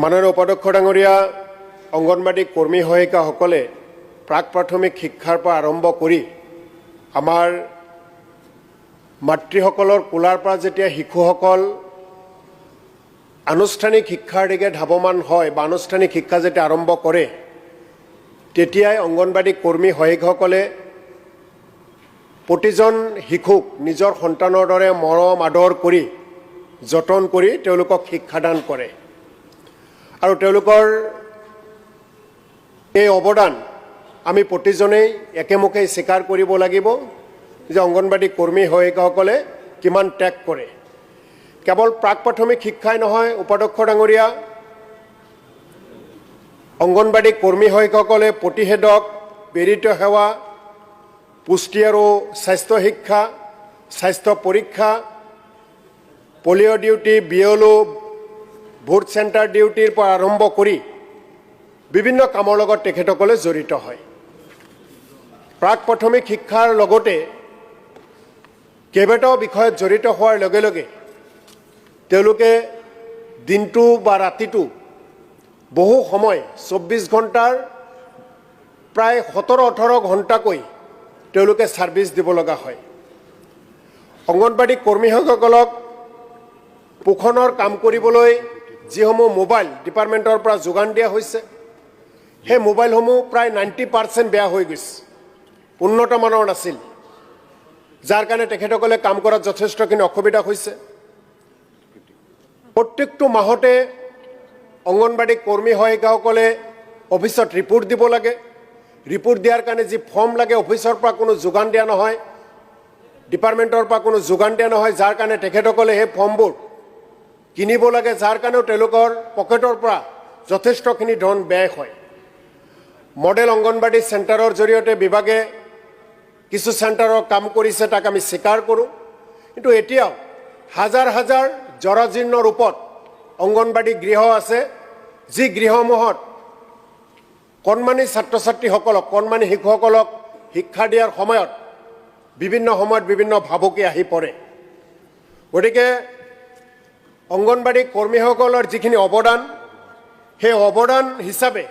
মাননীয় উপাধ্যক্ষ ডাঙৰীয়া অংগনবাড়ী কৰ্মী সহায়িকাসকলে প্ৰাক প্ৰাথমিক শিক্ষাৰ পৰা আৰম্ভ কৰি আমাৰ মাতৃসকলৰ কোলাৰ পৰা যেতিয়া শিশুসকল আনুষ্ঠানিক শিক্ষাৰ দিকে ধাৱমান হয় বা আনুষ্ঠানিক শিক্ষা যেতিয়া আৰম্ভ কৰে তেতিয়াই অংগনবাড়ী কৰ্মী সহায়িকাসকলে প্ৰতিজন শিশুক নিজৰ সন্তানৰ দৰে মৰম আদৰ কৰি যতন কৰি তেওঁলোকক শিক্ষাদান কৰে আৰু তেওঁলোকৰ এই অৱদান আমি প্ৰতিজনেই একেমুখে স্বীকাৰ কৰিব লাগিব যে অংগনবাড়ী কৰ্মী সহায়িকাসকলে কিমান ত্যাগ কৰে। কেৱল প্ৰাক প্ৰাথমিক শিক্ষাই নহয়, উপাধ্যক্ষ ডাঙৰীয়া, অংগনবাড়ী কৰ্মী সহায়িকাসকলে প্ৰতিষেধক, প্ৰেৰিত সেৱা, পুষ্টি আৰু স্বাস্থ্য শিক্ষা, স্বাস্থ্য পৰীক্ষা, polio' duty, BLO, vote centre ডিউটিৰ পৰা আৰম্ভ কৰি বিভিন্ন কামৰ লগত তেখেতসকলে জড়িত হয়। প্ৰাক প্ৰাথমিক শিক্ষাৰ লগতে কেইবাটাও বিষয়ত জড়িত হোৱাৰ লগে লগে তেওঁলোকে দিনটো বা ৰাতিটো বহু সময় 24 ঘণ্টাৰ প্ৰায় 17-18 ঘণ্টাকৈ তেওঁলোকে ছাৰ্ভিচ দিব লগা হয়। অংগনবাড়ী কৰ্মীসকলক পোষণৰ কাম কৰিবলৈ যিসমূহ মোবাইল ডিপাৰ্টমেণ্টৰ পৰা যোগান দিয়া হৈছে সেই মোবাইলসমূহ প্ৰায় 90% বেয়া হৈ গৈছে, উন্নত মানৰ নাছিল, যাৰ কাৰণে তেখেতসকলে কাম কৰাত যথেষ্টখিনি অসুবিধা হৈছে। প্ৰত্যেকটো মাহতে অংগনবাড়ী কৰ্মী সহায়িকাসকলে অফিচত ৰিপৰ্ট দিব লাগে। ৰিপৰ্ট দিয়াৰ কাৰণে যি ফৰ্ম লাগে অফিচৰ পৰা কোনো যোগান দিয়া নহয়, ডিপাৰ্টমেণ্টৰ পৰা কোনো যোগান দিয়া নহয়, যাৰ কাৰণে তেখেতসকলে সেই ফৰ্মবোৰ কিনিব লাগে, যাৰ কাৰণেও তেওঁলোকৰ পকেটৰ পৰা যথেষ্টখিনি ধন ব্যয় হয়। মডেল অংগনবাড়ী চেণ্টাৰৰ জৰিয়তে বিভাগে কিছু চেণ্টাৰৰ কাম কৰিছে, তাক আমি স্বীকাৰ কৰোঁ, কিন্তু এতিয়াও হাজাৰ হাজাৰ জৰাজীৰ্ণ ৰূপত অংগনবাড়ী গৃহ আছে, যি গৃহসমূহত কণমানি ছাত্ৰ ছাত্ৰীসকলক, কণমানি শিশুসকলক শিক্ষা দিয়াৰ সময়ত বিভিন্ন সময়ত বিভিন্ন ভাবুকি আহি পৰে। গতিকে অংগনবাড়ী কৰ্মীসকলৰ যিখিনি অৱদান, সেই অৱদান হিচাপে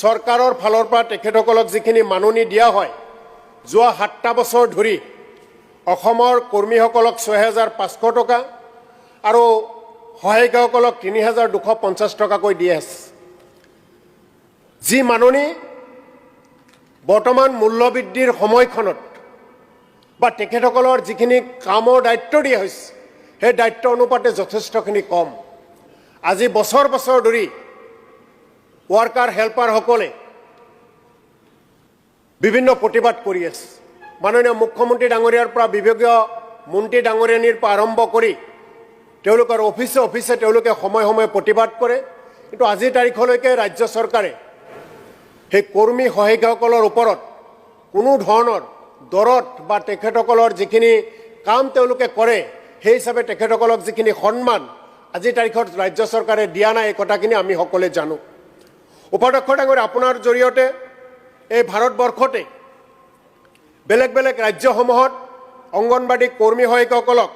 চৰকাৰৰ ফালৰ পৰা তেখেতসকলক যিখিনি মাননি দিয়া হয়, যোৱা 7টা বছৰ ধৰি অসমৰ কৰ্মীসকলক 6,500 টকা আৰু সহায়িকাসকলক 3,250 টকাকৈ দি আছে। যি মাননি বৰ্তমান মূল্যবৃদ্ধিৰ সময়খনত বা তেখেতসকলৰ যিখিনি কামৰ দায়িত্ব দিয়া হৈছে সেই দায়িত্ব অনুপাতে যথেষ্টখিনি কম। আজি বছৰ বছৰ ধৰি ৱাৰ্কাৰ হেল্পাৰসকলে বিভিন্ন প্ৰতিবাদ কৰি আছে। মাননীয় মুখ্যমন্ত্ৰী ডাঙৰীয়াৰ পৰা বিভাগীয় মন্ত্ৰী ডাঙৰীয়ানীৰ পৰা আৰম্ভ কৰি তেওঁলোকৰ অফিচে অফিচে তেওঁলোকে সময়ে সময়ে প্ৰতিবাদ কৰে, কিন্তু আজিৰ তাৰিখলৈকে ৰাজ্য চৰকাৰে সেই কৰ্মী সহায়িকাসকলৰ ওপৰত কোনো ধৰণৰ দৰদ বা তেখেতসকলৰ যিখিনি কাম তেওঁলোকে কৰে সেই হিচাপে তেখেতসকলক যিখিনি সন্মান আজিৰ তাৰিখত ৰাজ্য চৰকাৰে দিয়া নাই, এই কথাখিনি আমি সকলোৱে জানো। উপাধ্যক্ষ ডাঙৰীয়া, আপোনাৰ জৰিয়তে এই ভাৰতবৰ্ষতে বেলেগ বেলেগ ৰাজ্যসমূহত অংগনবাড়ী কৰ্মী সহায়িকাসকলক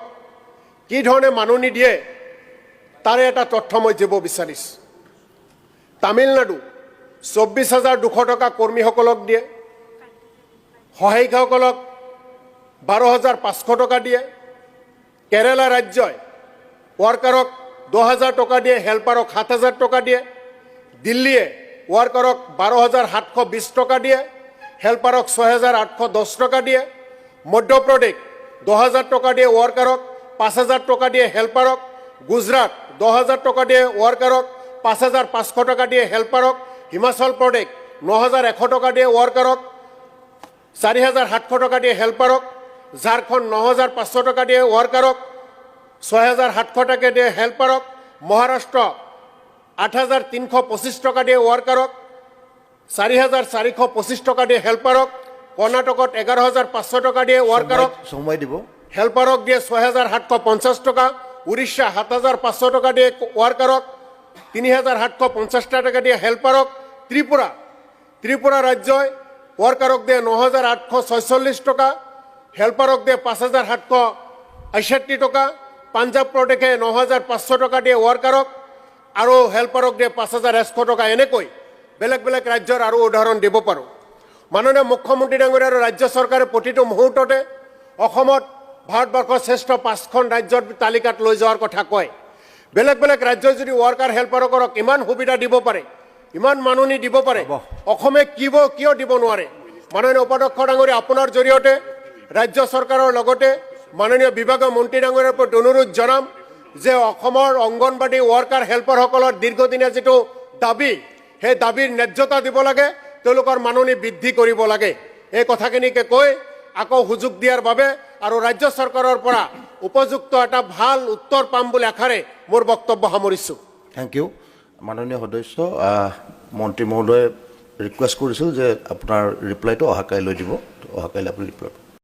কি ধৰণে মাননি দিয়ে তাৰে এটা তথ্য মই দিব বিচাৰিছোঁ। তামিলনাডু 24,200 টকা কৰ্মীসকলক দিয়ে, সহায়িকাসকলক 12,500 টকা দিয়ে। কেৰালা ৰাজ্যই ৱাৰ্কাৰক 10,000 টকা দিয়ে, হেল্পাৰক 7,000 টকা দিয়ে। দিল্লীয়ে ৱাৰ্কাৰক 12,720 টকা দিয়ে, হেল্পাৰক 6,810 টকা দিয়ে। মধ্যপ্ৰদেশ 10,000 টকা দিয়ে ৱাৰ্কাৰক, 5,000 টকা দিয়ে হেল্পাৰক। গুজৰাট 10,000 টকা দিয়ে ৱাৰ্কাৰক, 5,500 টকা দিয়ে হেল্পাৰক। হিমাচল প্ৰদেশ 9,100 টকা দিয়ে ৱাৰ্কাৰক, 4,700 টকা দিয়ে হেল্পাৰক। ঝাৰখণ্ড 9,500 টকা দিয়ে ৱাৰ্কাৰক, 6,700 টকা দিয়ে হেল্পাৰক। মহাৰাষ্ট্ৰ 8,325 টকা দিয়ে ৱাৰ্কাৰক, 4,425 টকা দিয়ে হেল্পাৰক। কৰ্ণাটকত 11,500 টকা দিয়ে ৱাৰ্কাৰক, সময় দিব, হেল্পাৰক দিয়ে 6,750 টকা। উৰিষ্যা 7,500 টকা দিয়ে ৱাৰ্কাৰক, 3,750 টকা দিয়ে হেল্পাৰক। ত্ৰিপুৰা ৰাজ্যই ৱাৰ্কাৰক দিয়ে 9,846 টকা, হেল্পাৰক দিয়ে 5,768 টকা। পাঞ্জাব প্ৰদেশে 9,500 টকা দিয়ে ৱাৰ্কাৰক, আৰু হেল্পাৰক দিয়ে 5,100 টকা এনেকৈ বেলেগ বেলেগ ৰাজ্যৰ আৰু উদাহৰণ দিব পাৰোঁ মাননীয় মুখ্যমন্ত্ৰী ডাঙৰীয়া আৰু ৰাজ্য চৰকাৰে প্ৰতিটো মুহূৰ্ততে অসমত ভাৰতবৰ্ষৰ শ্ৰেষ্ঠ 5খন ৰাজ্যৰ তালিকাত লৈ যোৱাৰ কথা কয় বেলেগ বেলেগ ৰাজ্যই যদি ৱৰ্কাৰ হেল্পাৰক ইমান সুবিধা দিব পাৰে ইমান মাননি দিব পাৰে অসমে কিয় দিব নোৱাৰে মাননীয় উপাধ্যক্ষ ডাঙৰীয়া আপোনাৰ জৰিয়তে ৰাজ্য চৰকাৰৰ লগতে মাননীয় বিভাগীয় মন্ত্ৰী ডাঙৰীয়াৰ প্ৰতি অনুৰোধ জনাম যে অসমৰ অংগনবাড়ী ৱৰ্কাৰ হেল্পাৰসকলৰ দীৰ্ঘদিনীয়া যিটো দাবী সেই দাবীৰ ন্যায্যতা দিব লাগে তেওঁলোকৰ মাননি বৃদ্ধি কৰিব লাগে এই কথাখিনিকে কৈ আকৌ সুযোগ দিয়াৰ বাবে আৰু ৰাজ্য চৰকাৰৰ পৰা উপযুক্ত এটা ভাল উত্তৰ পাম বুলি আশাৰে মোৰ বক্তব্য সামৰিছোঁ থ্যাংক ইউ মাননীয় সদস্য মন্ত্ৰী মহোদয়ে ৰিকুৱেষ্ট কৰিছিল যে আপোনাৰ ৰিপ্লাইটো অহাকাইলৈ দিব অহাকাইলৈ আপুনি ৰিপ্লাই